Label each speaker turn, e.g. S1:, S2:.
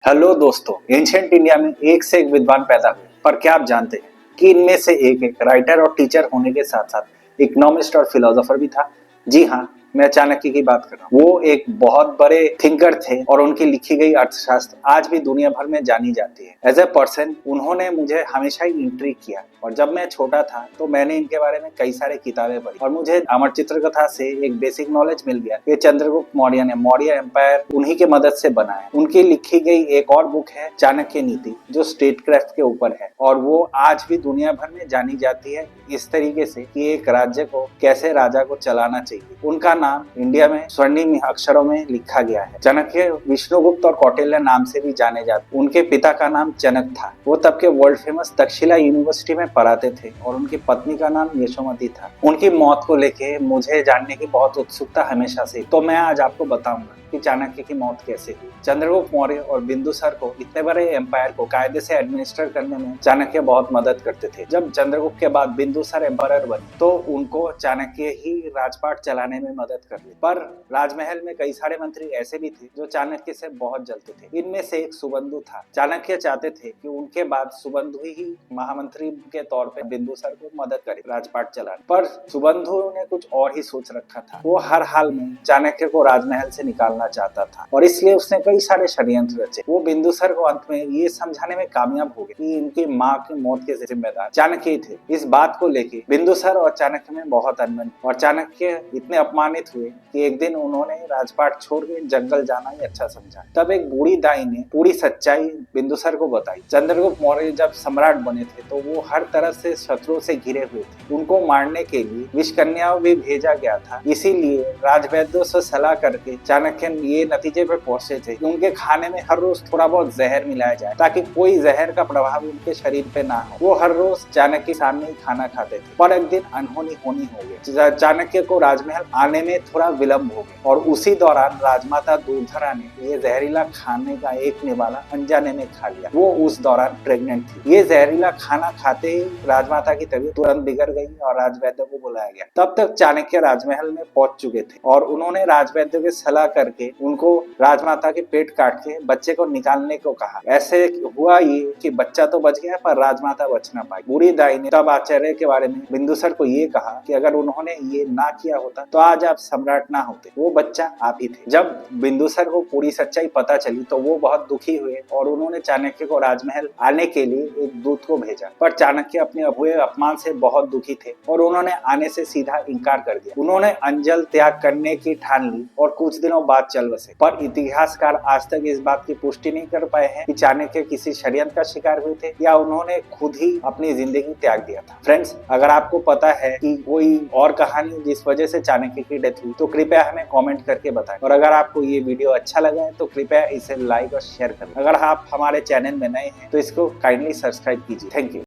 S1: Hello दोस्तों, ancient India में एक से एक विद्वान पैदा हुए, पर क्या आप जानते हैं कि इनमें से एक राइटर और टीचर होने के साथ साथ इकोनॉमिस्ट और फिलोसोफर भी था। जी हाँ, मैं चाणक्य की बात कर रहा हूँ। वो एक बहुत बड़े थिंकर थे और उनकी लिखी गई अर्थशास्त्र आज भी दुनिया भर में जानी जाती है। एज ए पर्सन उन्होंने मुझे हमेशा ही इंट्रिग किया और जब मैं छोटा था तो मैंने इनके बारे में कई सारे किताबें पढ़ी और मुझे अमर चित्रकथा से एक बेसिक नॉलेज मिल गया कि चंद्रगुप्त मौर्य ने मौर्य एम्पायर उन्हीं के मदद से बनाया। उनकी लिखी गई एक और बुक है चाणक्य नीति, जो स्टेट क्राफ्ट के ऊपर है और वो आज भी दुनिया भर में जानी जाती है इस तरीके से कि एक राज्य को कैसे राजा को चलाना चाहिए। उनका नाम इंडिया में स्वर्णिम अक्षरों में लिखा गया है। चाणक्य विष्णुगुप्त और कौटिल्य नाम से भी जाने जाते। उनके पिता का नाम जनक था। वो तब के वर्ल्ड फेमस तक्षशिला यूनिवर्सिटी में पढ़ाते थे और उनकी पत्नी का नाम यशोमती था। उनकी मौत को लेके मुझे जानने की बहुत उत्सुकता हमेशा से, तो मैं आज आपको बताऊंगा कि चाणक्य की मौत कैसे हुई। चंद्रगुप्त मौर्य और बिंदुसार को इतने बड़े एम्पायर को कायदे से एडमिनिस्टर करने में चाणक्य बहुत मदद करते थे। जब चंद्रगुप्त के बाद बिंदुसार एम्पायर बने तो उनको चाणक्य ही राजपाट चलाने में मदद कर ली। पर राजमहल में कई सारे मंत्री ऐसे भी थे जो चाणक्य से बहुत जलते थे। इनमें से एक सुबंधु था। चाणक्य चाहते थे कि उनके बाद सुबंधु ही महामंत्री के तौर पर बिंदुसार को मदद करे राजपाट चलाने, पर सुबंधु ने कुछ और ही सोच रखा था। वो हर हाल में चाणक्य को राजमहल से निकालना चाहता था और इसलिए उसने कई सारे षड्यंत्र रचे। वो बिंदुसार को अंत में ये समझाने में कामयाब हो गए कि इनकी माँ की मौत के जिम्मेदार चाणक्य थे। इस बात को लेके बिंदुसार और चाणक्य में बहुत अनबन और चाणक्य इतने अपमानित हुए कि एक दिन उन्होंने राजपाट छोड़ के जंगल जाना ही अच्छा समझा। तब एक बूढ़ी दाई ने पूरी सच्चाई बिंदुसार को बताई। चंद्रगुप्त मौर्य जब सम्राट बने थे तो वो हर तरह से शत्रुओं से घिरे हुए थे। उनको मारने के लिए विषकन्याओं भी भेजा गया था। इसीलिए राजवैद्यों से सलाह करके चाणक्य ये नतीजे पर पहुंचे थे कि उनके खाने में हर रोज थोड़ा बहुत जहर मिलाया जाए ताकि कोई जहर का प्रभाव उनके शरीर पे ना हो। वो हर रोज चाणक्य के सामने ही खाना खाते थे। पर एक दिन अनहोनी होनी हो गई। चाणक्य को राजमहल आने में थोड़ा विलंब हो गया और उसी दौरान राजमाता दुर्धरा ने ये जहरीला खाने का एक निवाला अनजाने में खा लिया। वो उस दौरान प्रेग्नेंट थी। ये जहरीला खाना खाते ही राजमाता की तबीयत तुरंत बिगड़ गई और राजवैद्य को बुलाया गया। तब तक चाणक्य राजमहल में पहुंच चुके थे और उन्होंने राजवैद्य की सलाह करके उनको राजमाता के पेट काट के बच्चे को निकालने को कहा। ऐसे हुआ ये कि बच्चा तो बच गया पर राजमाता बच ना पाई। बूढ़ी दाई ने तब आश्चर्य के बारे में बिंदुसार को ये कहा कि अगर उन्होंने ये ना किया होता तो आज आप सम्राट ना होते, वो बच्चा आप ही थे। जब बिंदुसार को पूरी सच्चाई पता चली तो वो बहुत दुखी हुए और उन्होंने चाणक्य को राजमहल आने के लिए एक दूत को भेजा। पर चाणक्य अपने हुए अपमान से बहुत दुखी थे और उन्होंने आने से सीधा इनकार कर दिया। उन्होंने अंजल त्याग करने की ठान ली और कुछ दिनों बाद चल बसे। पर इतिहासकार आज तक इस बात की पुष्टि नहीं कर पाए हैं कि चाणक्य किसी षड्यंत्र का शिकार हुए थे या उन्होंने खुद ही अपनी जिंदगी त्याग दिया था। फ्रेंड्स, अगर आपको पता है कि कोई और कहानी जिस वजह से चाणक्य की डेथ हुई तो कृपया हमें कमेंट करके बताएं और अगर आपको ये वीडियो अच्छा लगा है तो कृपया इसे लाइक और शेयर करें। अगर आप हमारे चैनल में नए हैं तो इसको काइंडली सब्सक्राइब कीजिए। Thank you.